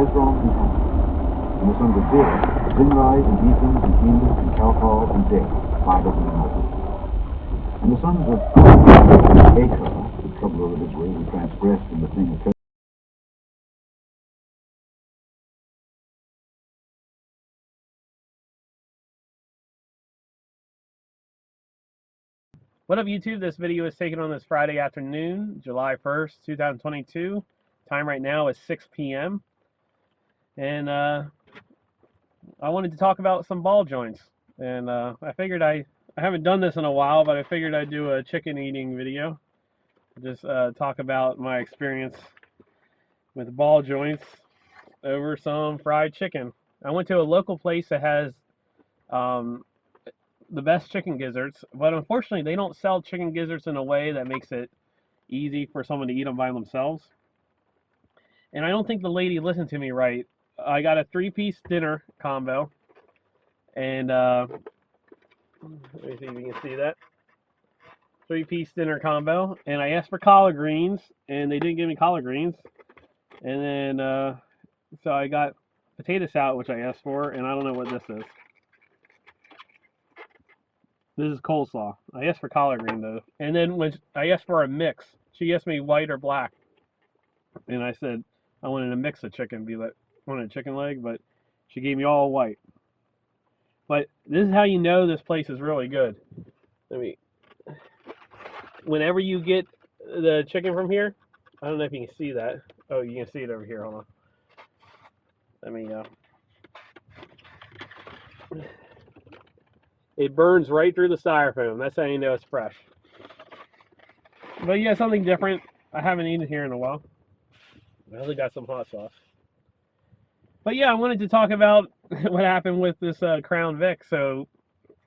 restaurants and countries. And the sons of beer, Zinrai and Ethan and Enid and Kalkal and Dick, 5 of them in all. And the sons of Acre, the troubler of Israel who transgressed in the thing of What up, YouTube? This video is taken on this Friday afternoon, July 1st, 2022. Time right now is 6 p.m. And I wanted to talk about some ball joints. And I figured I haven't done this in a while, but I figured I'd do a chicken eating video. Just talk about my experience with ball joints over some fried chicken. I went to a local place that has the best chicken gizzards, but unfortunately they don't sell chicken gizzards in a way that makes it easy for someone to eat them by themselves. And I don't think the lady listened to me right. I got a 3-piece dinner combo, and let me see if you can see that. 3-piece dinner combo, and I asked for collard greens, and they didn't give me collard greens. And then so I got potato salad, which I asked for, and I don't know what this is. This is coleslaw. I asked for collard green though. And then when I asked for a mix, she asked me white or black. And I said I wanted to mix a chicken, be like wanted a chicken leg, but she gave me all white. But this is how you know this place is really good. Whenever you get the chicken from here, I don't know if you can see that. Oh, you can see it over here. Hold on. Let me It burns right through the styrofoam. That's how you know it's fresh. But yeah, something different. I haven't eaten here in a while. I only got some hot sauce. But yeah, I wanted to talk about what happened with this Crown Vic. So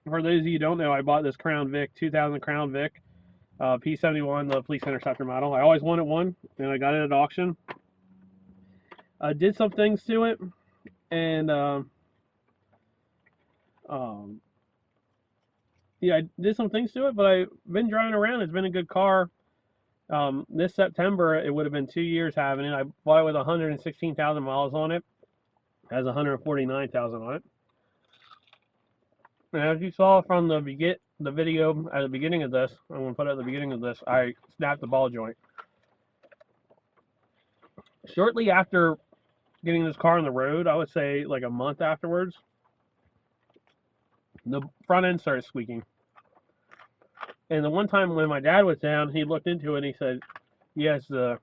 for those of you who don't know, I bought this Crown Vic, 2000 Crown Vic, P71, the police interceptor model. I always wanted one, and I got it at auction. I did some things to it, and yeah, I did some things to it, but I've been driving around. It's been a good car. This September, it would have been 2 years having it. I bought it with 116,000 miles on it. It has 149,000 on it. And as you saw from the video at the beginning of this, I'm going to put it at the beginning of this, I snapped the ball joint. Shortly after getting this car on the road, I would say like a month afterwards, the front end started squeaking. And the one time when my dad was down, he looked into it and he said, yes, the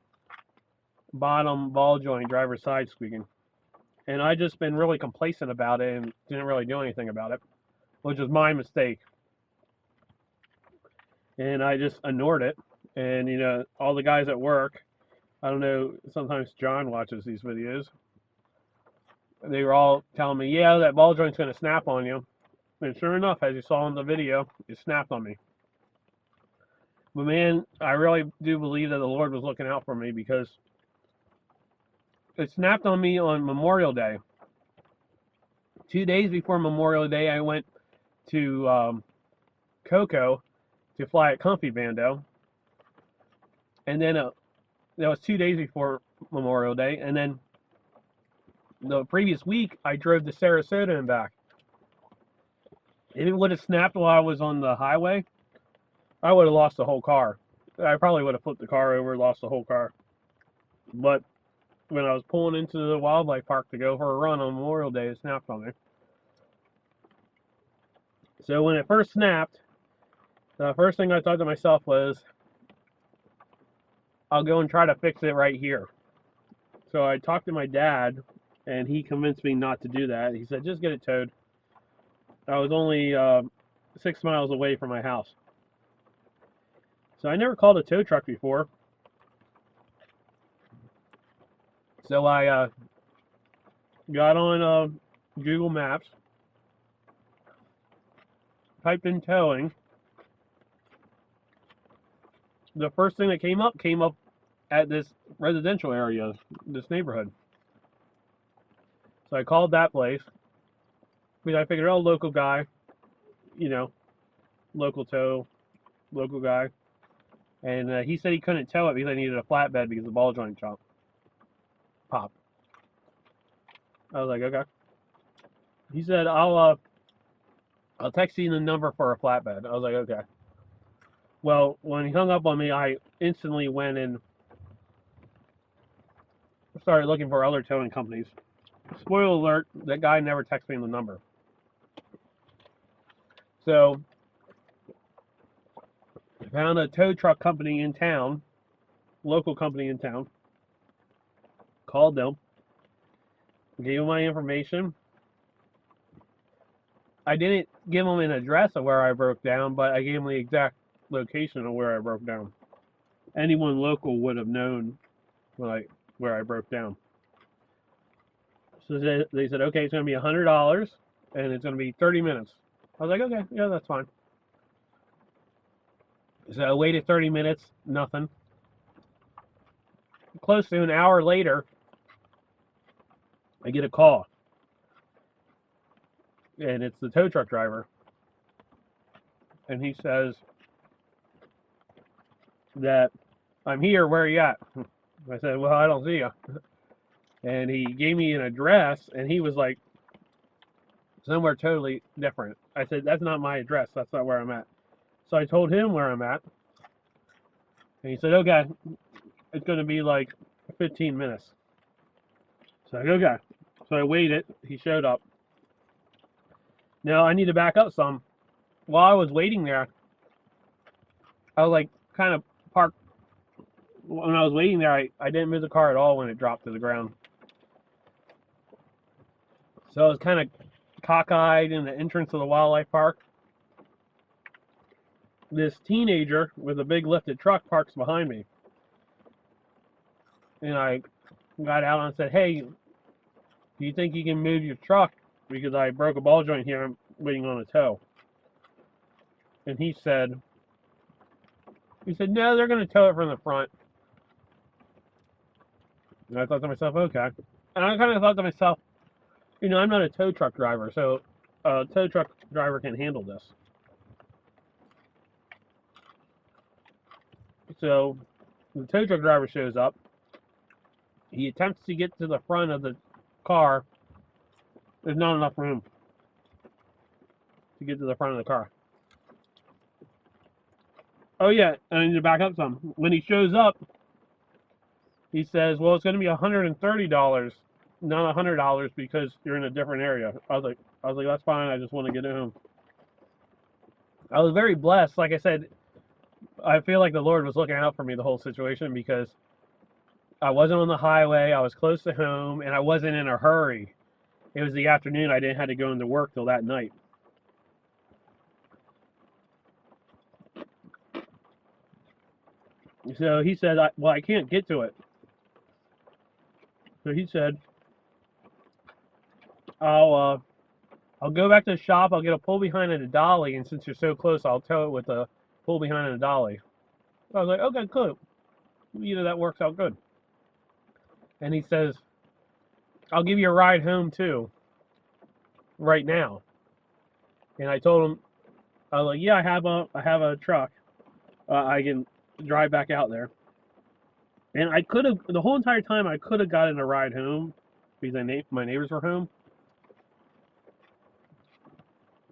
bottom ball joint, driver's side squeaking. And I just been really complacent about it and didn't really do anything about it, which was my mistake. And I just ignored it. And, you know, all the guys at work, I don't know, sometimes John watches these videos. They were all telling me, yeah, that ball joint's going to snap on you. And sure enough, as you saw in the video, it snapped on me. But man, I really do believe that the Lord was looking out for me, because it snapped on me on Memorial Day. 2 days before Memorial Day, I went to Cocoa to fly at Comfy Bando. And then that was 2 days before Memorial Day. And then the previous week, I drove to Sarasota and back. If it would have snapped while I was on the highway, I would have lost the whole car. I probably would have flipped the car over, lost the whole car. But when I was pulling into the wildlife park to go for a run on Memorial Day, it snapped on me. So when it first snapped, the first thing I thought to myself was, I'll go and try to fix it right here. So I talked to my dad, and he convinced me not to do that. He said, just get it towed. I was only 6 miles away from my house. So I never called a tow truck before. So I got on Google Maps, typed in towing. The first thing that came up at this residential area, this neighborhood. So I called that place, because I figured, oh, local guy, you know, local tow, local guy. And he said he couldn't tow it because I needed a flatbed because the ball joint popped. I was like, okay. He said, I'll text you the number for a flatbed. I was like, okay. Well, when he hung up on me, I instantly went and started looking for other towing companies. Spoiler alert, that guy never texted me the number. So I found a tow truck company in town, local company in town, called them, gave them my information. I didn't give them an address of where I broke down, but I gave them the exact location of where I broke down. Anyone local would have known where I broke down. So they said, okay, it's going to be $100 and it's going to be 30 minutes. I was like, okay, yeah, that's fine. So I waited 30 minutes, nothing. Close to an hour later, I get a call. And it's the tow truck driver. And he says that, I'm here, where are you at? I said, well, I don't see you. And he gave me an address, and he was like, somewhere totally different. I said, that's not my address. That's not where I'm at. So I told him where I'm at. And he said, okay, it's going to be like 15 minutes. So I said, okay. So I waited. He showed up. Now I need to back up some. While I was waiting there, I was like kind of parked. When I was waiting there, I didn't move the car at all when it dropped to the ground. So I was kind of cockeyed in the entrance of the wildlife park. This teenager with a big lifted truck parks behind me. And I got out and said, hey, do you think you can move your truck? Because I broke a ball joint here. I'm waiting on a tow. And he said, no, they're going to tow it from the front. And I thought to myself, okay. And I kind of thought to myself, I'm not a tow truck driver, so a tow truck driver can handle this. So the tow truck driver shows up. He attempts to get to the front of the car. There's not enough room to get to the front of the car. Oh yeah, I need to back up some. When he shows up, he says, well, it's going to be $130, not $100 because you're in a different area. I was like, that's fine. I just want to get home. I was very blessed. Like I said, I feel like the Lord was looking out for me the whole situation because I wasn't on the highway. I was close to home and I wasn't in a hurry. It was the afternoon. I didn't have to go into work till that night. So he said, well, I can't get to it. So he said, I'll go back to the shop. I'll get a pull behind and a dolly. And since you're so close, I'll tow it with a pull behind and a dolly. I was like, okay, cool. That works out good. And he says, I'll give you a ride home too, right now. And I told him, I was like, yeah, I have a truck. I can drive back out there. And I could have, the whole entire time, I could have gotten a ride home because my neighbors were home.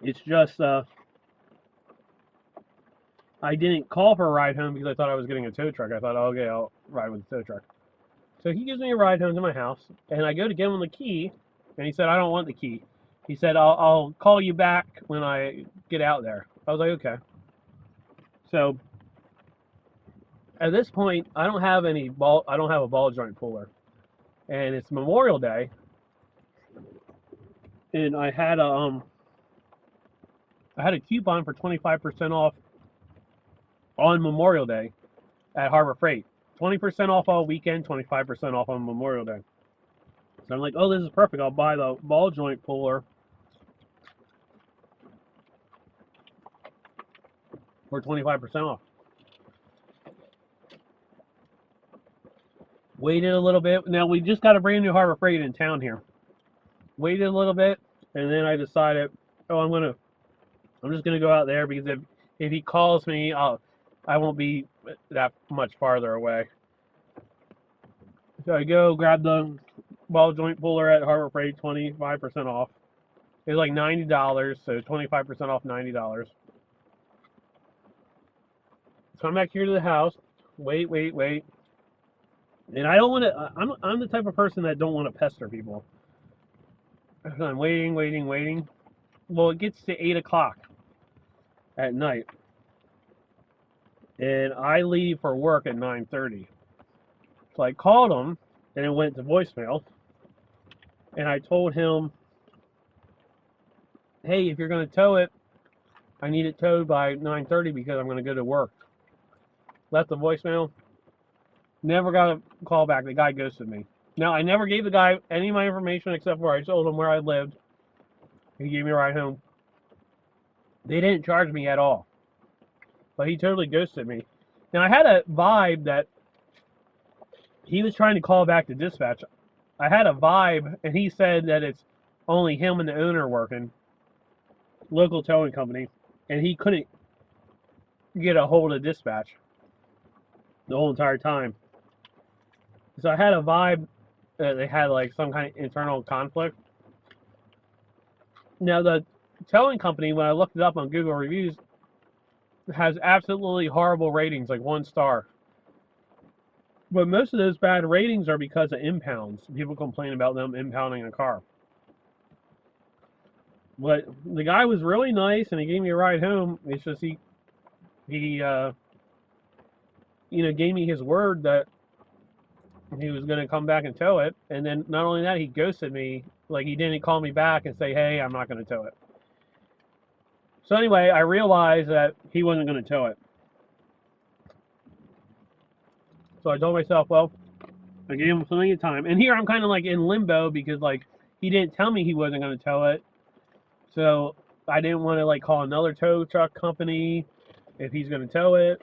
It's just, I didn't call for a ride home because I thought I was getting a tow truck. I thought, oh, okay, I'll ride with the tow truck. So he gives me a ride home to my house, and I go to give him the key, and he said, I don't want the key. He said, I'll call you back when I get out there. I was like, okay. So at this point, I don't have a ball joint puller, and it's Memorial Day, and I had a coupon for 25% off on Memorial Day at Harbor Freight. 20% off all weekend, 25% off on Memorial Day. So I'm like, oh, this is perfect. I'll buy the ball joint puller for 25% off. Waited a little bit. Now, we just got a brand new Harbor Freight in town here. Waited a little bit, and then I decided, oh, I'm just gonna go out there because if he calls me, I won't be that much farther away. So I go grab the ball joint puller at Harbor Freight, 25% off. It was like $90, so 25% off $90. So I'm back here to the house. Wait. And I don't want to. I'm the type of person that don't want to pester people. So I'm waiting. Well, it gets to 8 o'clock at night, and I leave for work at 9:30. So I called him, and it went to voicemail. And I told him, "Hey, if you're going to tow it, I need it towed by 9:30 because I'm going to go to work." Left the voicemail. Never got a call back. The guy ghosted me. Now, I never gave the guy any of my information except for I told him where I lived. He gave me a ride home. They didn't charge me at all. But he totally ghosted me. Now, I had a vibe that he was trying to call back to dispatch. I had a vibe, and he said that it's only him and the owner working. Local towing company. And he couldn't get a hold of dispatch the whole entire time. So I had a vibe that they had like some kind of internal conflict. Now the towing company, when I looked it up on Google reviews, has absolutely horrible ratings, like 1 star. But most of those bad ratings are because of impounds. People complain about them impounding a car. But the guy was really nice, and he gave me a ride home. It's just he gave me his word that he was going to come back and tow it. And then not only that, he ghosted me. Like, he didn't call me back and say, "Hey, I'm not going to tow it." So anyway, I realized that he wasn't going to tow it. So I told myself, well, I gave him plenty of time. And here I'm kind of like in limbo because like he didn't tell me he wasn't going to tow it. So I didn't want to like call another tow truck company if he's going to tow it.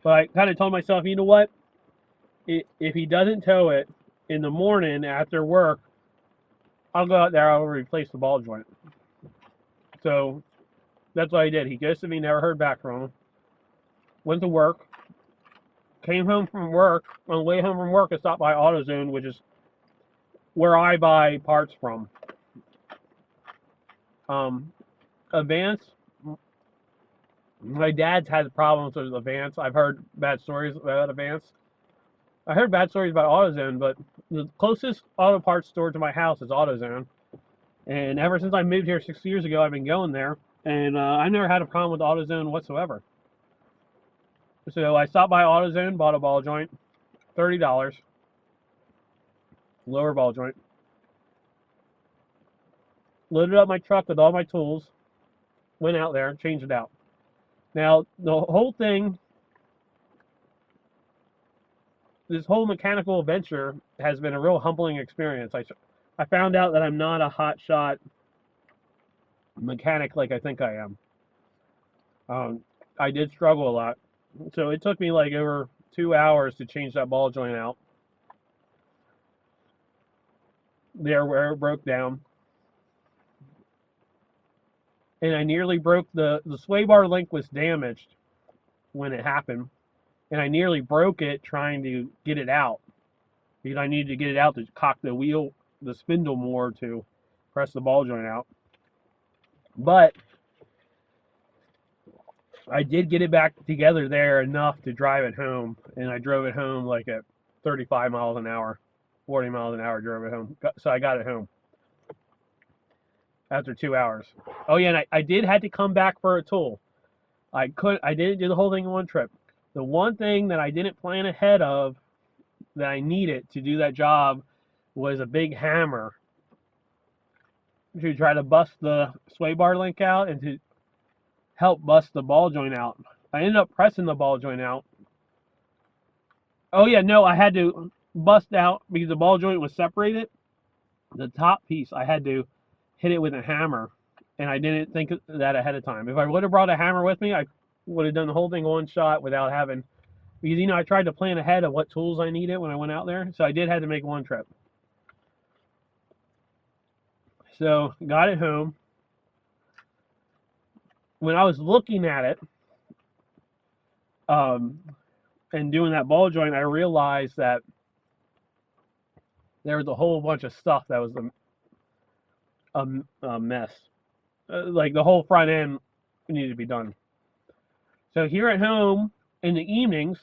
But I kind of told myself, you know what? If he doesn't tow it in the morning after work, I'll go out there, I'll replace the ball joint. So that's what I did. He ghosted me, never heard back from him. Went to work. Came home from work. On the way home from work, I stopped by AutoZone, which is where I buy parts from. Advance. My dad's had problems with Advance. I've heard bad stories about Advance. I heard bad stories about AutoZone, but the closest auto parts store to my house is AutoZone. And ever since I moved here 6 years ago, I've been going there. And I've never had a problem with AutoZone whatsoever. So I stopped by AutoZone, bought a ball joint, $30. Lower ball joint. Loaded up my truck with all my tools. Went out there, changed it out. Now, the whole thing, this whole mechanical adventure has been a real humbling experience. I found out that I'm not a hot shot mechanic like I think I am. I did struggle a lot. So it took me like over 2 hours to change that ball joint out. There where it broke down. And I nearly broke the sway bar link was damaged when it happened. And I nearly broke it trying to get it out. Because I needed to get it out to cock the wheel, the spindle more to press the ball joint out. But I did get it back together there enough to drive it home. And I drove it home like at 35 miles an hour. 40 miles an hour, drove it home. So I got it home after 2 hours. Oh yeah, and I did have to come back for a tool. I didn't do the whole thing in one trip. The one thing that I didn't plan ahead of that I needed to do that job was a big hammer to try to bust the sway bar link out and to help bust the ball joint out. I ended up pressing the ball joint out. Oh yeah, no, I had to bust out because the ball joint was separated. The top piece, I had to hit it with a hammer, and I didn't think that ahead of time. If I would have brought a hammer with me, I would have done the whole thing one shot without having, because I tried to plan ahead of what tools I needed when I went out there, so I did have to make one trip. So got it home. When I was looking at it and doing that ball joint, I realized that there was a whole bunch of stuff that was a mess. Like the whole front end needed to be done. So here at home in the evenings,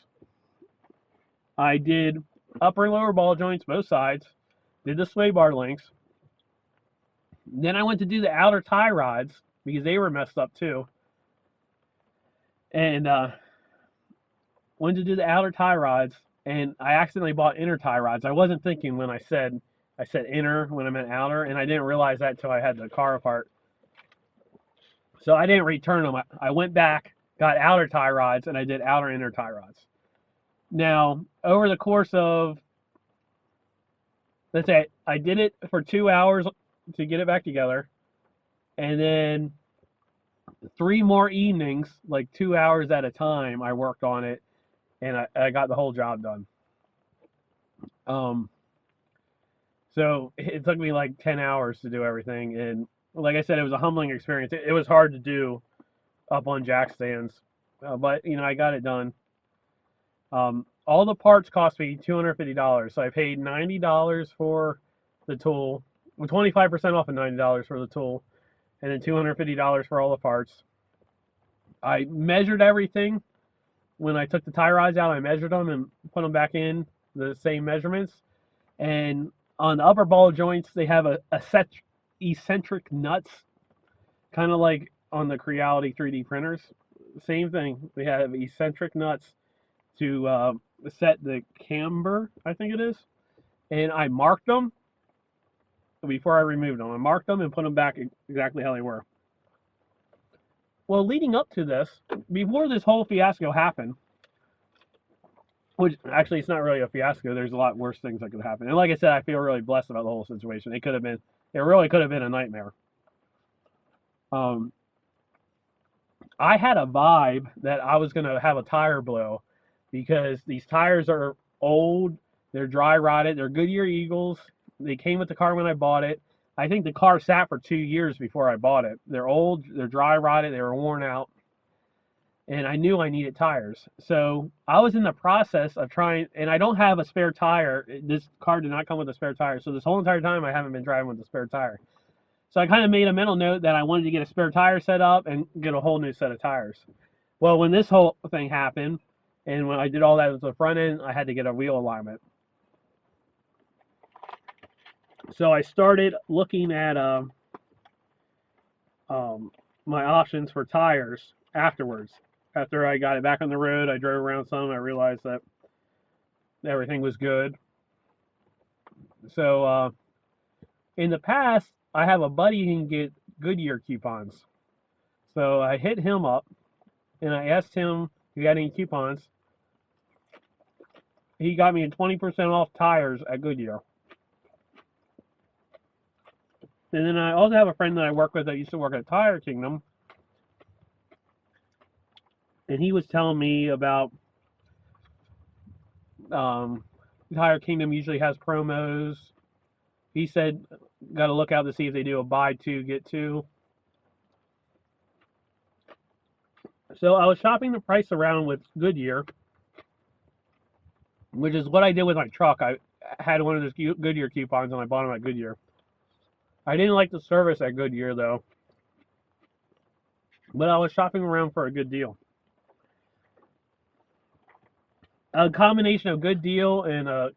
I did upper and lower ball joints, both sides, did the sway bar links. Then I went to do the outer tie rods because they were messed up too. And went to do the outer tie rods, and I accidentally bought inner tie rods. I wasn't thinking when I said inner when I meant outer, and I didn't realize that until I had the car apart. So I didn't return them. I went back, got outer tie rods, and I did outer inner tie rods. Now, over the course of, let's say I did it for 2 hours to get it back together, and then 3 more evenings, like 2 hours at a time, I worked on it, and I got the whole job done. So it took me like 10 hours to do everything, and like I said, it was a humbling experience. It was hard to do up on jack stands, but I got it done. All the parts cost me $250, so I paid $90 for the tool, with 25% off of $90 for the tool, and then $250 for all the parts. I measured everything. When I took the tie rods out, I measured them and put them back in the same measurements. And on the upper ball joints, they have a set eccentric nuts, kind of like on the Creality 3D printers. Same thing. We have eccentric nuts to set the camber, I think it is. And I marked them before I removed them. I marked them and put them back exactly how they were. Well, leading up to this, before this whole fiasco happened, which actually it's not really a fiasco, there's a lot worse things that could happen. And like I said, I feel really blessed about the whole situation. It really could have been a nightmare. I had a vibe that I was going to have a tire blow because these tires are old, they're dry rotted, they're Goodyear Eagles. They came with the car when I bought it. I think the car sat for 2 years before I bought it. They're old, they're dry rotted, they were worn out, and I knew I needed tires. So I was in the process of trying, and I don't have a spare tire. This car did not come with a spare tire, so this whole entire time I haven't been driving with a spare tire. So I kind of made a mental note that I wanted to get a spare tire set up and get a whole new set of tires. Well, when this whole thing happened, and when I did all that with the front end, I had to get a wheel alignment. So I started looking at my options for tires afterwards. After I got it back on the road, I drove around some. I realized that everything was good. So in the past, I have a buddy who can get Goodyear coupons. So I hit him up, and I asked him if he had any coupons. He got me 20% off tires at Goodyear. And then I also have a friend that I work with that used to work at Tire Kingdom. And he was telling me about Tire Kingdom usually has promos. He said, got to look out to see if they do a buy two, get two. So I was shopping the price around with Goodyear, which is what I did with my truck. I had one of those Goodyear coupons and I bought them at Goodyear. I didn't like the service at Goodyear though, but I was shopping around for a good deal. A combination of good deal and a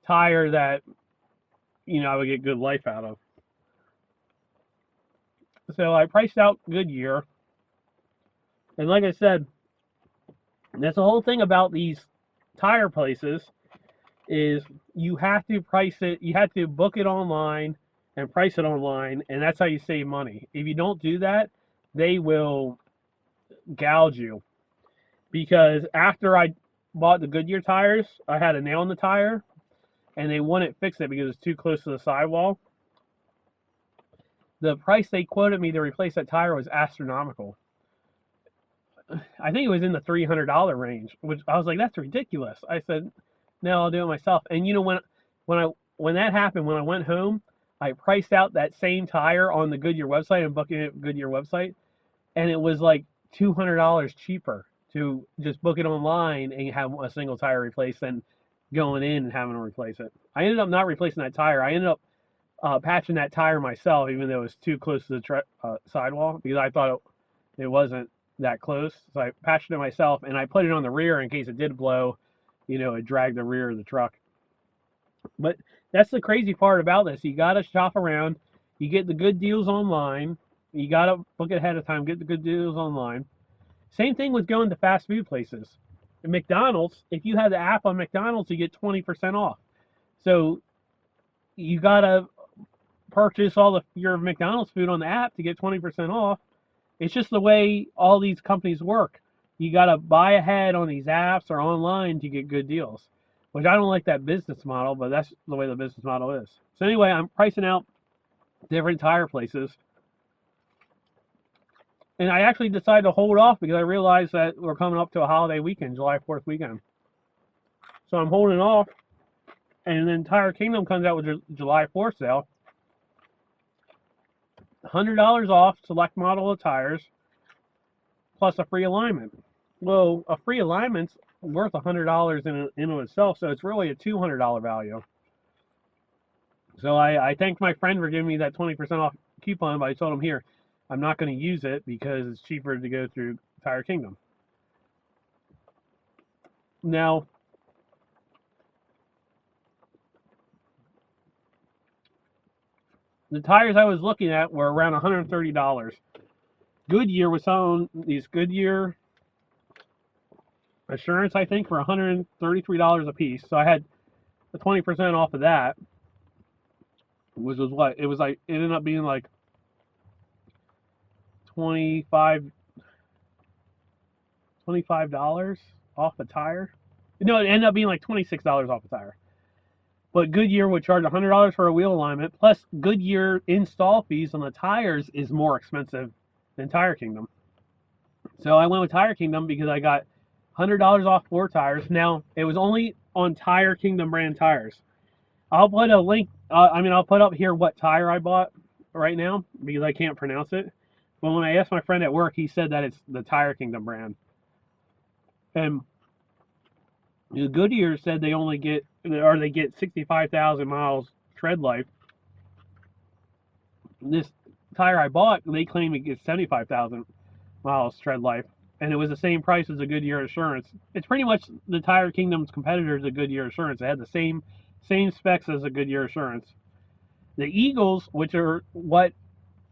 tire that, I would get good life out of. So I priced out Goodyear. And like I said, that's the whole thing about these tire places is you have to price it, you have to book it online and price it online, and that's how you save money. If you don't do that, they will gouge you. Because after I bought the Goodyear tires, I had a nail in the tire, and they wouldn't fix it because it's too close to the sidewall. The price they quoted me to replace that tire was astronomical. I think it was in the $300 range, which I was like, that's ridiculous. I said, no, I'll do it myself. And when that happened, when I went home, I priced out that same tire on the Goodyear website and booking it Goodyear website, and it was like $200 cheaper to just book it online and have a single tire replaced than going in and having to replace it. I ended up not replacing that tire. I ended up patching that tire myself, even though it was too close to the sidewall, because I thought it wasn't that close. So I patched it myself, and I put it on the rear in case it did blow. It dragged the rear of the truck. But that's the crazy part about this. You got to shop around. You get the good deals online. You got to book it ahead of time, get the good deals online. Same thing with going to fast food places. At McDonald's, if you have the app on McDonald's, you get 20% off. So you got to purchase all your McDonald's food on the app to get 20% off. It's just the way all these companies work. You got to buy ahead on these apps or online to get good deals, which I don't like that business model, but that's the way the business model is. So anyway, I'm pricing out different tire places. And I actually decided to hold off because I realized that we're coming up to a holiday weekend, July 4th weekend. So I'm holding off. And then Tire Kingdom comes out with a July 4th sale. $100 off select model of tires, plus a free alignment. Well, a free alignment's worth $100 in of itself, so it's really a $200 value. So I thanked my friend for giving me that 20% off coupon, but I told him, here, I'm not going to use it because it's cheaper to go through Tire Kingdom. Now, the tires I was looking at were around $130. Goodyear was selling these Goodyear Assurance, I think, for $133 a piece. So I had the 20% off of that, which was what? It ended up being like $25 off a tire. No, it ended up being like $26 off a tire. But Goodyear would charge $100 for a wheel alignment, plus Goodyear install fees on the tires is more expensive than Tire Kingdom. So I went with Tire Kingdom because I got $100 off 4 tires. Now, it was only on Tire Kingdom brand tires. I'll put a link, I'll put up here what tire I bought right now because I can't pronounce it. But when I asked my friend at work, he said that it's the Tire Kingdom brand. And Goodyear said they get 65,000 miles tread life. This tire I bought, they claim it gets 75,000 miles tread life, and it was the same price as a Goodyear Assurance. It's pretty much the Tire Kingdom's competitor to Goodyear Assurance. It had the same specs as a Goodyear Assurance. The Eagles, which are what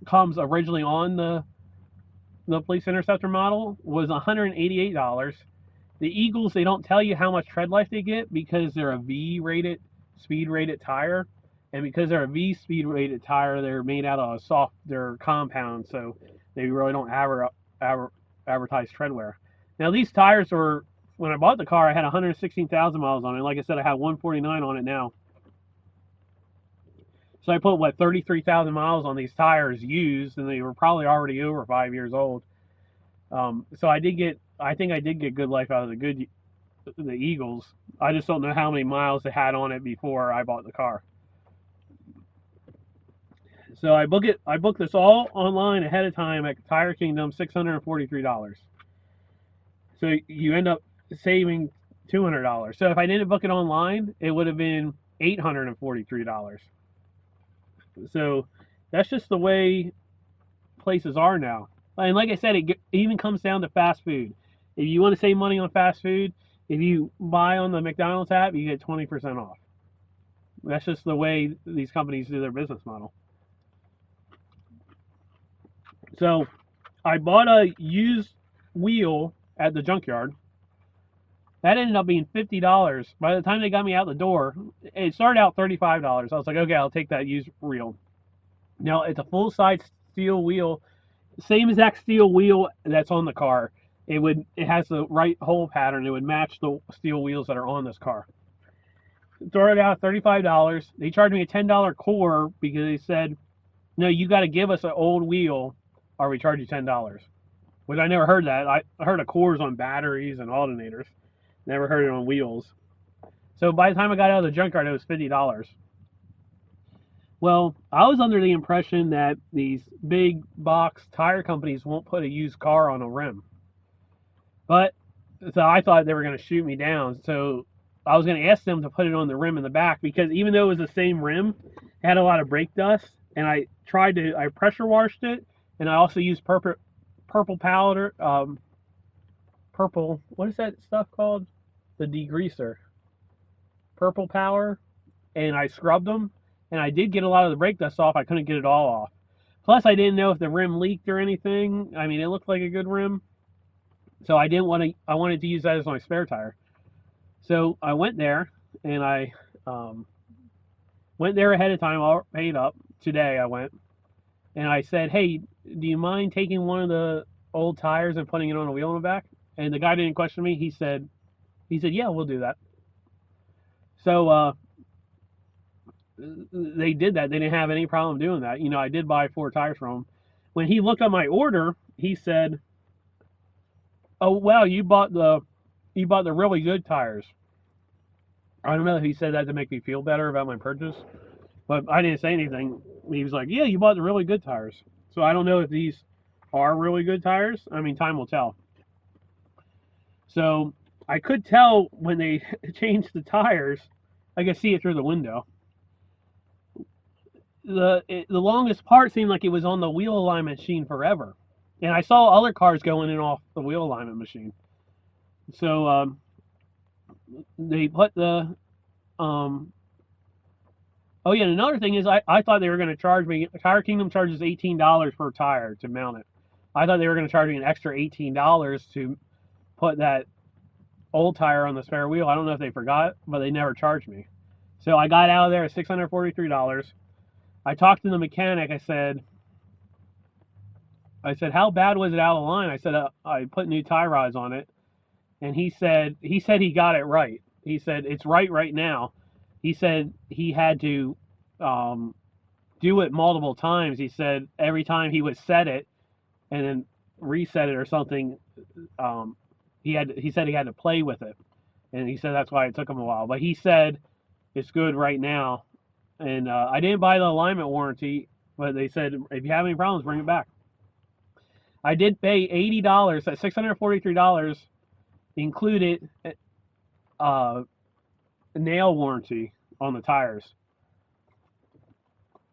comes originally on the Police Interceptor model, was $188. The Eagles, they don't tell you how much tread life they get because they're a V-rated, speed-rated tire. And because they're a V-speed-rated tire, they're made out of they're compound, so they really don't advertise tread wear. Now, these tires were, when I bought the car, I had 116,000 miles on it. Like I said, I have 149 on it now. So I put, 33,000 miles on these tires used, and they were probably already over 5 years old. So I think I did get good life out of the Eagles. I just don't know how many miles they had on it before I bought the car. So I booked this all online ahead of time at Tire Kingdom, $643. So you end up saving $200. So if I didn't book it online, it would have been $843. So that's just the way places are now. And like I said, it even comes down to fast food. If you want to save money on fast food, if you buy on the McDonald's app, you get 20% off. That's just the way these companies do their business model. So I bought a used wheel at the junkyard. That ended up being $50. By the time they got me out the door, it started out $35. I was like, okay, I'll take that used wheel. Now, it's a full-size steel wheel, same exact steel wheel that's on the car. It has the right hole pattern. It would match the steel wheels that are on this car. It started out $35. They charged me a $10 core because they said, no, you got to give us an old wheel or we charge you $10. Which I never heard that. I heard of cores on batteries and alternators. Never heard it on wheels. So by the time I got out of the junkyard, it was $50. Well, I was under the impression that these big box tire companies won't put a used car on a rim. So I thought they were going to shoot me down. So I was going to ask them to put it on the rim in the back, because even though it was the same rim, it had a lot of brake dust, and I pressure washed it, and I also used purple powder, what is that stuff called? The degreaser. Purple power, and I scrubbed them, and I did get a lot of the brake dust off. I couldn't get it all off. Plus, I didn't know if the rim leaked or anything. I mean, it looked like a good rim, so I wanted to use that as my spare tire. So I went there, and I went there ahead of time, all paid up. Today I went, and I said, hey, do you mind taking one of the old tires and putting it on a wheel in the back? And the guy didn't question me. He said, yeah, we'll do that. So they did that. They didn't have any problem doing that. You know, I did buy 4 tires from him. When he looked at my order, he said, oh, wow, you bought the really good tires. I don't know if he said that to make me feel better about my purchase, but I didn't say anything. He was like, yeah, you bought the really good tires. So I don't know if these are really good tires. I mean, time will tell. So I could tell when they changed the tires. I could see it through the window. The longest part seemed like it was on the wheel alignment machine forever. And I saw other cars going in off the wheel alignment machine. So they put the oh yeah, and another thing is I thought they were going to charge me. Tire Kingdom charges $18 per tire to mount it. I thought they were going to charge me an extra $18 to put that old tire on the spare wheel. I don't know if they forgot, but they never charged me. So I got out of there at $643. I talked to the mechanic. I said, how bad was it out of line? I said, I put new tie rods on it. And he said he got it right. He said, it's right now. He said he had to do it multiple times. He said every time he would set it and then reset it or something, he said he had to play with it. And he said that's why it took him a while. But he said it's good right now. And I didn't buy the alignment warranty, but they said if you have any problems, bring it back. I did pay $80. That $643 included nail warranty on the tires.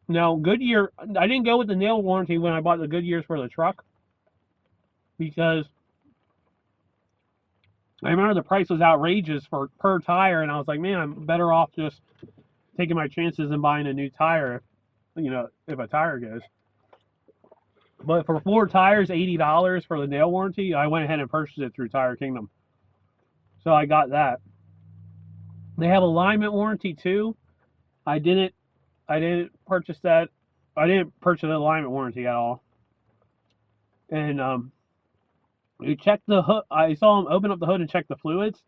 Now, Goodyear, I didn't go with the nail warranty when I bought the Goodyears for the truck, because I remember the price was outrageous for per tire, and I was like, man, I'm better off just taking my chances and buying a new tire, if a tire goes. But for 4 tires, $80 for the nail warranty, I went ahead and purchased it through Tire Kingdom. So I got that. They have alignment warranty too. I didn't purchase that. I didn't purchase an alignment warranty at all. And we checked the hood. I saw them open up the hood and check the fluids,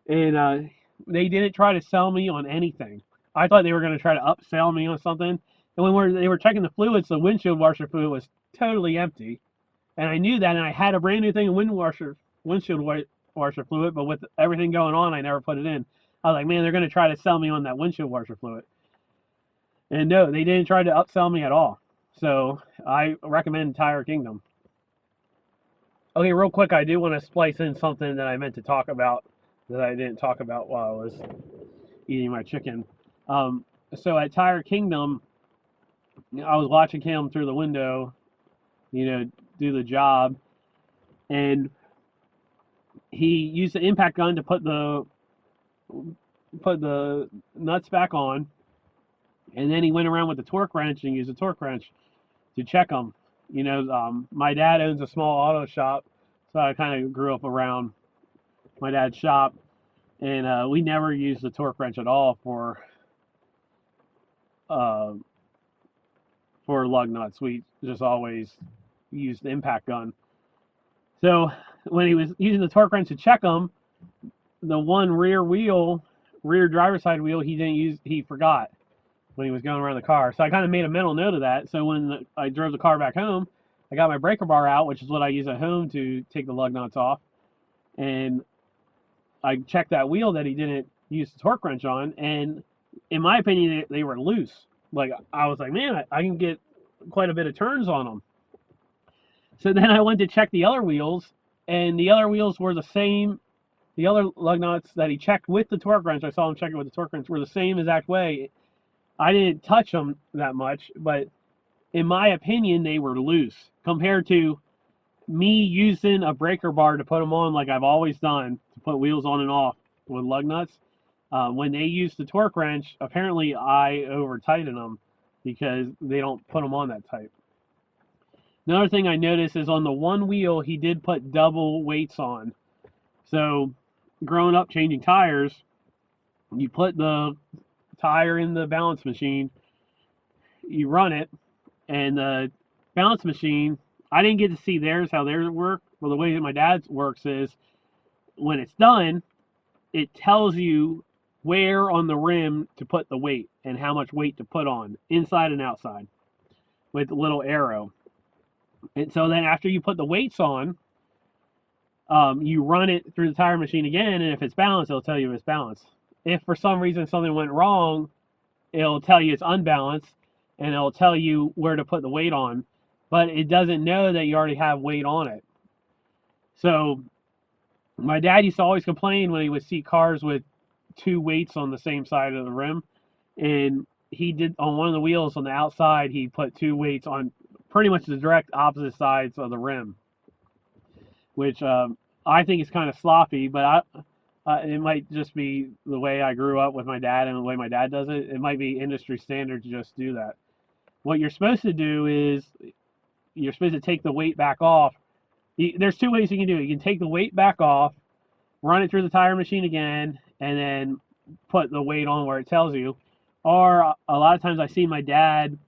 and they didn't try to sell me on anything. I thought they were going to try to upsell me on something. And when they were checking the fluids, the windshield washer fluid was totally empty, and I knew that. And I had a brand new thing of windshield washer fluid, but with everything going on, I never put it in. I was like, man, they're going to try to sell me on that windshield washer fluid. And no, they didn't try to upsell me at all. So I recommend Tire Kingdom. Okay, real quick, I do want to splice in something that I meant to talk about that I didn't talk about while I was eating my chicken. So at Tire Kingdom, I was watching him through the window, do the job, and he used the impact gun to put the nuts back on, and then he went around with the torque wrench and used the torque wrench to check them. My dad owns a small auto shop, so I kind of grew up around my dad's shop, and we never used the torque wrench at all for lug nuts. We just always used the impact gun. So when he was using the torque wrench to check them, the one rear driver's side wheel, he forgot when he was going around the car. So I kind of made a mental note of that. So when I drove the car back home, I got my breaker bar out, which is what I use at home to take the lug nuts off. And I checked that wheel that he didn't use the torque wrench on. And in my opinion, they were loose. Like, I was like, man, I can get quite a bit of turns on them. So then I went to check the other wheels, and the other wheels were the same the other lug nuts that he checked with the torque wrench, I saw him checking with the torque wrench, were the same exact way. I didn't touch them that much, but in my opinion, they were loose compared to me using a breaker bar to put them on like I've always done, to put wheels on and off with lug nuts. When they use the torque wrench, apparently I over tighten them because they don't put them on that tight. Another thing I noticed is on the one wheel, he did put double weights on. So growing up changing tires, you put the tire in the balance machine, you run it, and the balance machine, I didn't get to see theirs, how theirs work. Well, the way that my dad's works is when it's done, it tells you where on the rim to put the weight and how much weight to put on, inside and outside, with a little arrow. And so then after you put the weights on, you run it through the tire machine again, and if it's balanced, it'll tell you if it's balanced. If for some reason something went wrong, it'll tell you it's unbalanced, and it'll tell you where to put the weight on, but it doesn't know that you already have weight on it. So my dad used to always complain when he would see cars with two weights on the same side of the rim, and he did on one of the wheels on the outside, he put two weights on pretty much the direct opposite sides of the rim, which I think is kind of sloppy, but it might just be the way I grew up with my dad and the way my dad does it. It might be industry standard to just do that. What you're supposed to do is you're supposed to take the weight back off. There's two ways you can do it. You can take the weight back off, run it through the tire machine again, and then put the weight on where it tells you. Or a lot of times I see my dad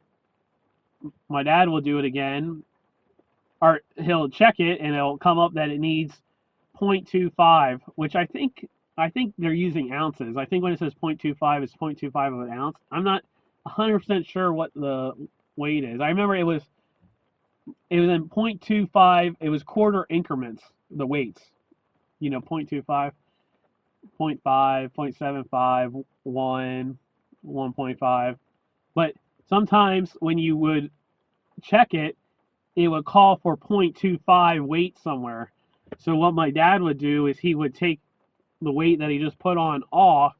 will do it again, or he'll check it and it'll come up that it needs 0.25, which I think they're using ounces. I think when it says 0.25, it's 0.25 of an ounce. I'm not 100% sure what the weight is. I remember it was in 0.25. It was quarter increments, the weights. 0.25, 0.5, 0.75, 1, 1.5. But sometimes when you would check it, it would call for 0.25 weight somewhere. So what my dad would do is he would take the weight that he just put on off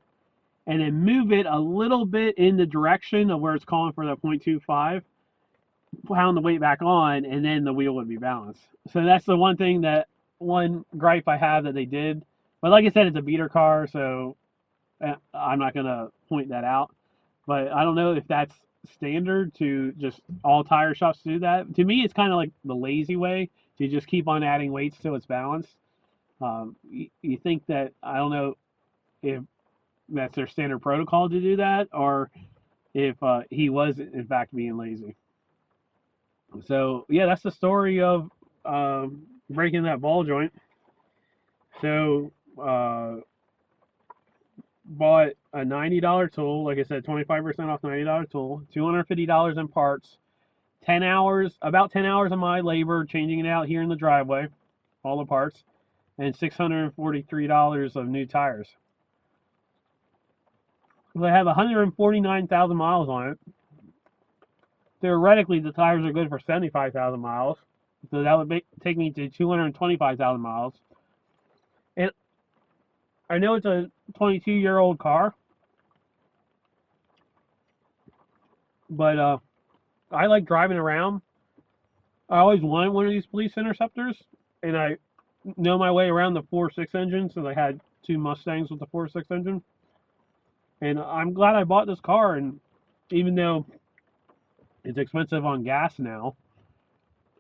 and then move it a little bit in the direction of where it's calling for that 0.25, pound the weight back on, and then the wheel would be balanced. So that's the one gripe I have that they did. But like I said, it's a beater car, so I'm not going to point that out. But I don't know if that's standard to just all tire shops do that. To me, it's kind of like the lazy way to just keep on adding weights till it's balanced. You think that, I don't know if that's their standard protocol to do that, or if he was in fact being lazy. So yeah, that's the story of breaking that ball joint. So bought a $90 tool, like I said, 25% off $90 tool, $250 in parts, 10 hours, about 10 hours of my labor changing it out here in the driveway, all the parts, and $643 of new tires. So I have 149,000 miles on it. Theoretically, the tires are good for 75,000 miles, so that would take me to 225,000 miles. And I know it's a 22-year-old car, but I like driving around. I always wanted one of these police interceptors, and I know my way around the 4.6 engine, since I had two Mustangs with the 4.6 engine. And I'm glad I bought this car, and even though it's expensive on gas now,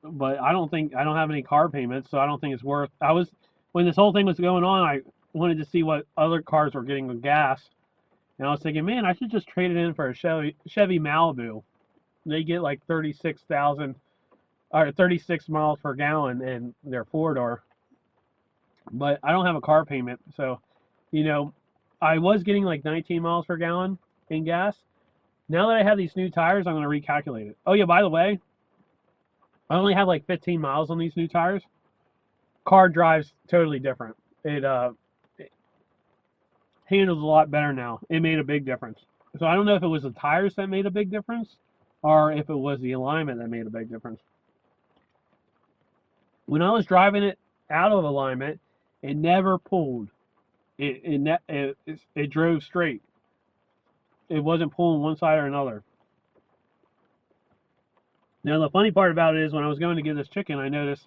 but I don't have any car payments, so I don't think it's worth. When this whole thing was going on, I wanted to see what other cars were getting with gas, and I was thinking, man, I should just trade it in for a Chevy Malibu. They get like 36,000 or 36 miles per gallon, and they're 4-door. But I don't have a car payment, so I was getting like 19 miles per gallon in gas. Now that I have these new tires, I'm going to recalculate it. Oh yeah, by the way, I only have like 15 miles on these new tires. Car drives totally different. It handles a lot better now. It made a big difference. So I don't know if it was the tires that made a big difference or if it was the alignment that made a big difference. When I was driving it out of alignment, it never pulled. it drove straight. It wasn't pulling one side or another. Now the funny part about it is when I was going to get this chicken, I noticed,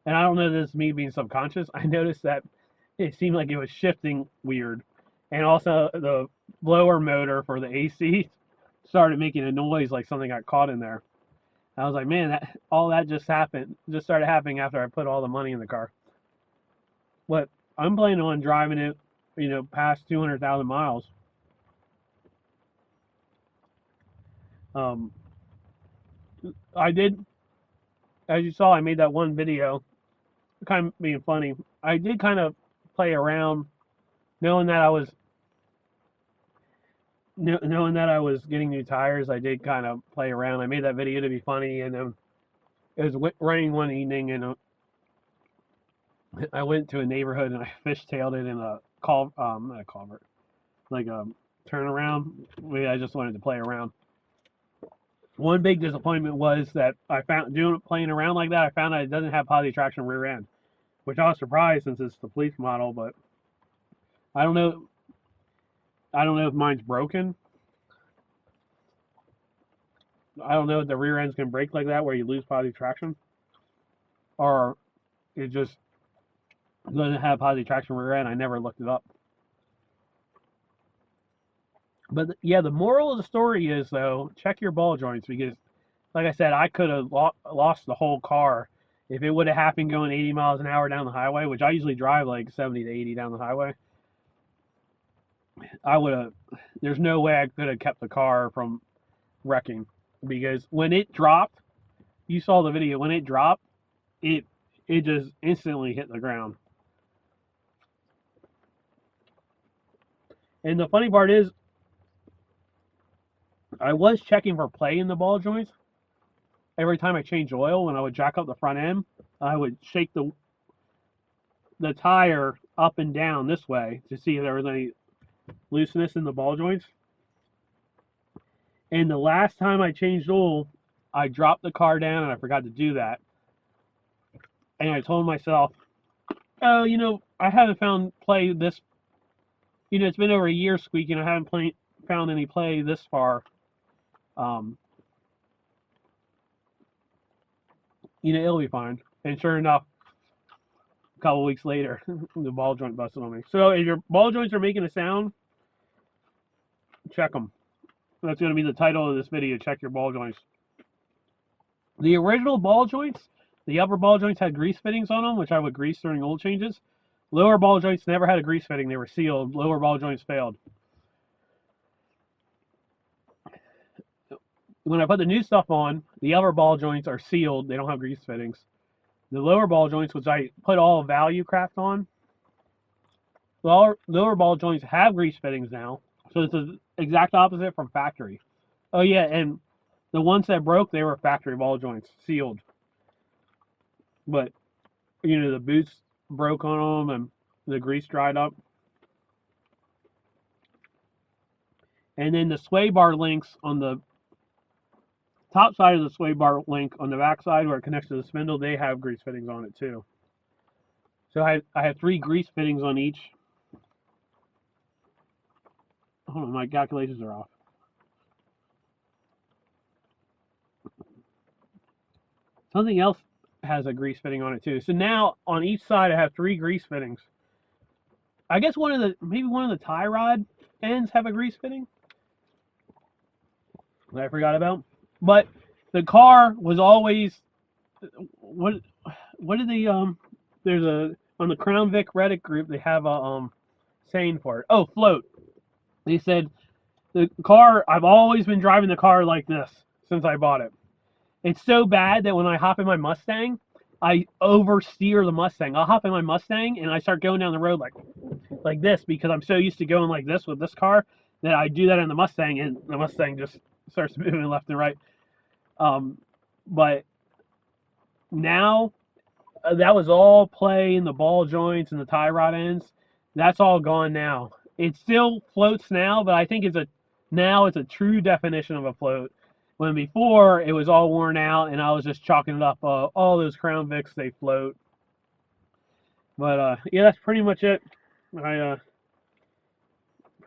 and I don't know if this is me being subconscious, I noticed that it seemed like it was shifting weird, and also the blower motor for the AC started making a noise like something got caught in there. I was like, man, all that just started happening after I put all the money in the car. But I'm planning on driving it, past 200,000 miles. I did, as you saw, I made that one video, kind of being funny. I did kind of play around, knowing that I was getting new tires. I did kind of play around. I made that video to be funny, and it was raining one evening, and I went to a neighborhood and I fishtailed it in a not a culvert, like a turnaround. I just wanted to play around. One big disappointment was that I found playing around like that. I found that it doesn't have positive traction rear end, which I was surprised since it's the police model. But I don't know. I don't know if mine's broken. I don't know if the rear ends can break like that where you lose positive traction, or it just doesn't have positive traction rear end. I never looked it up. But yeah, the moral of the story is, though, check your ball joints, because, like I said, I could have lost the whole car if it would have happened going 80 miles an hour down the highway, which I usually drive like 70 to 80 down the highway. There's no way I could have kept the car from wrecking, because when it dropped, you saw the video, when it dropped, it just instantly hit the ground. And the funny part is, I was checking for play in the ball joints. Every time I changed oil, when I would jack up the front end, I would shake the tire up and down this way to see if there was any looseness in the ball joints. And the last time I changed oil, I dropped the car down and I forgot to do that. And I told myself, oh, I haven't found play this. It's been over a year squeaking. I haven't found any play this far. It'll be fine. And sure enough, a couple weeks later, the ball joint busted on me. So if your ball joints are making a sound, check them. That's going to be the title of this video, check your ball joints. The original ball joints, the upper ball joints had grease fittings on them, which I would grease during oil changes. Lower ball joints never had a grease fitting. They were sealed. Lower ball joints failed. When I put the new stuff on, the upper ball joints are sealed. They don't have grease fittings. The lower ball joints, which I put all value craft on, the lower ball joints have grease fittings now. So it's the exact opposite from factory. Oh yeah, and the ones that broke, they were factory ball joints, sealed. But, the boots broke on them and the grease dried up. And then the sway bar links on the top side of the sway bar link on the back side where it connects to the spindle, they have grease fittings on it too. So I have 3 grease fittings on each. Hold on, my calculations are off. Something else has a grease fitting on it too. So now on each side I have 3 grease fittings. I guess maybe one of the tie rod ends have a grease fitting that I forgot about. But the car was always, what did they there's on the Crown Vic Reddit group, they have a saying for it. Oh, float. They said the car, I've always been driving the car like this since I bought it. It's so bad that when I hop in my Mustang, I oversteer the Mustang. I'll hop in my Mustang and I start going down the road like this, because I'm so used to going like this with this car that I do that in the Mustang, and the Mustang just starts moving left and right. But now that was all play in the ball joints and the tie rod ends. That's all gone now. It still floats now, but I think now it's a true definition of a float. When before it was all worn out and I was just chalking it up. All those Crown Vics, they float. But yeah, that's pretty much it.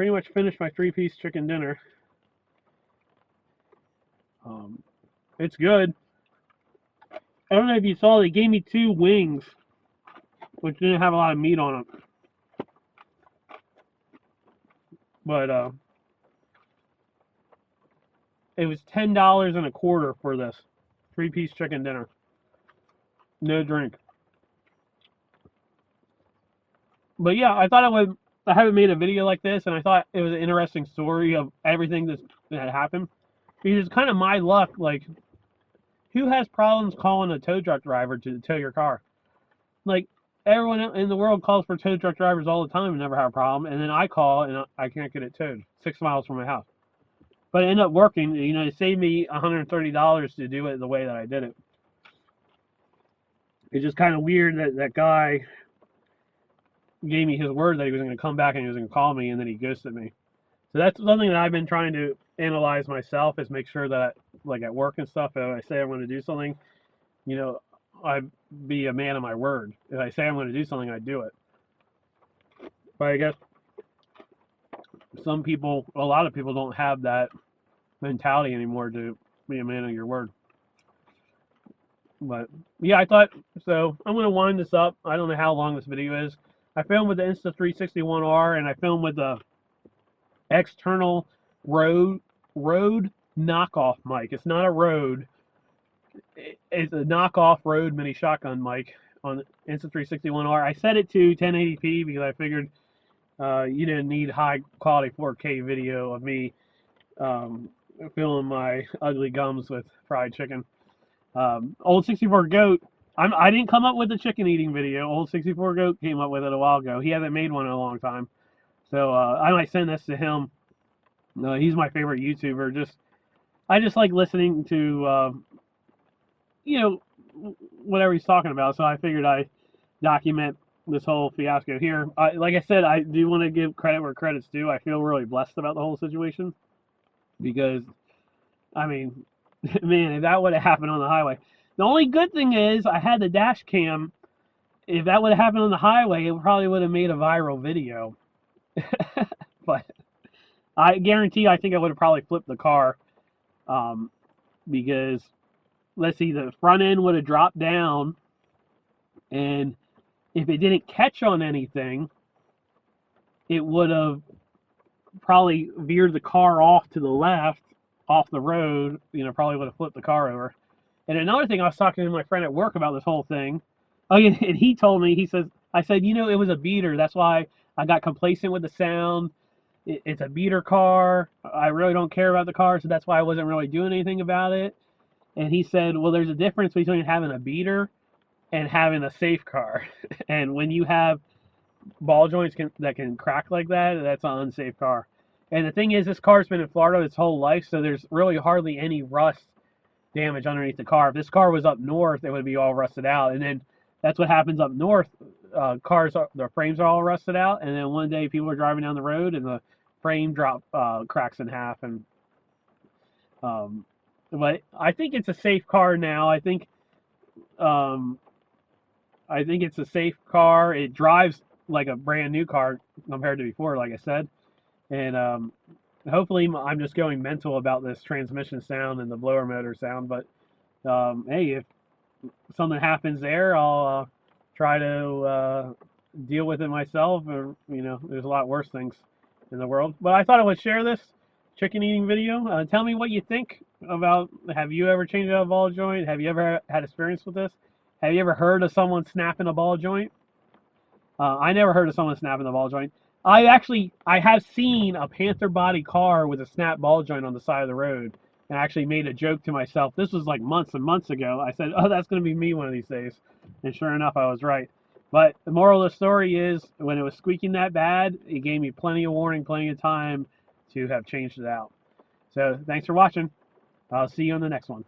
pretty much finished my 3-piece chicken dinner. It's good. I don't know if you saw, they gave me 2 wings, which didn't have a lot of meat on them. But it was $10.25 for this 3-piece chicken dinner. No drink. But yeah, I haven't made a video like this, and I thought it was an interesting story of everything that happened. Because it's kind of my luck, like, who has problems calling a tow truck driver to tow your car? Like, everyone in the world calls for tow truck drivers all the time and never have a problem, and then I call and I can't get it towed 6 miles from my house. But it ended up working. You know, it saved me $130 to do it the way that I did it. It's just kind of weird that that guy gave me his word that he was going to come back and he was going to call me, and then he ghosted me. So that's something that I've been trying to analyze myself, is make sure that, like at work and stuff, if I say I'm going to do something, you know, I be a man of my word. If I say I'm going to do something, I do it. But I guess a lot of people don't have that mentality anymore to be a man of your word. But yeah, I thought, so I'm going to wind this up. I don't know how long this video is. I filmed with the Insta361R, and I filmed with the external Rode knockoff mic. It's not a Rode. It's a knockoff Rode mini shotgun mic on Insta361R. I set it to 1080p because I figured you didn't need high quality 4K video of me filling my ugly gums with fried chicken. Old 64 Goat, I didn't come up with the chicken eating video. Old 64 Goat came up with it a while ago. He hasn't made one in a long time. So I might send this to him. He's my favorite YouTuber. I just like listening to, you know, whatever he's talking about. So I figured I'd document this whole fiasco here. Like I said, I do want to give credit where credit's due. I feel really blessed about the whole situation. Because, I mean, man, if that would have happened on the highway. The only good thing is I had the dash cam. If that would have happened on the highway, it probably would have made a viral video. But I guarantee I think I would have probably flipped the car. Because, let's see, the front end would have dropped down. And if it didn't catch on anything, it would have probably veered the car off to the left, off the road, you know, probably would have flipped the car over. And another thing, I was talking to my friend at work about this whole thing. Oh, and he told me, I said, you know, it was a beater. That's why I got complacent with the sound. It's a beater car. I really don't care about the car, so that's why I wasn't really doing anything about it. And he said, well, there's a difference between having a beater and having a safe car. And when you have ball joints that can crack like that, that's an unsafe car. And the thing is, this car's been in Florida its whole life, so there's really hardly any rust damage underneath the car. If this car was up north, it would be all rusted out. And then that's what happens up north. Their frames are all rusted out, and then one day people are driving down the road and the frame cracks in half. And but I think it's a safe car now. I think it's a safe car. It drives like a brand new car compared to before, like I said. And hopefully I'm just going mental about this transmission sound and the blower motor sound. But hey, if something happens there, I'll try to deal with it myself. Or, you know, there's a lot worse things in the world. But I thought I would share this chicken eating video. Tell me what you think about, have you ever changed out a ball joint? Have you ever had experience with this? Have you ever heard of someone snapping a ball joint? I never heard of someone snapping a ball joint. I have seen a Panther body car with a snap ball joint on the side of the road, and I actually made a joke to myself. This was like months and months ago. I said, oh, that's going to be me one of these days. And sure enough, I was right. But the moral of the story is, when it was squeaking that bad, it gave me plenty of warning, plenty of time to have changed it out. So thanks for watching. I'll see you on the next one.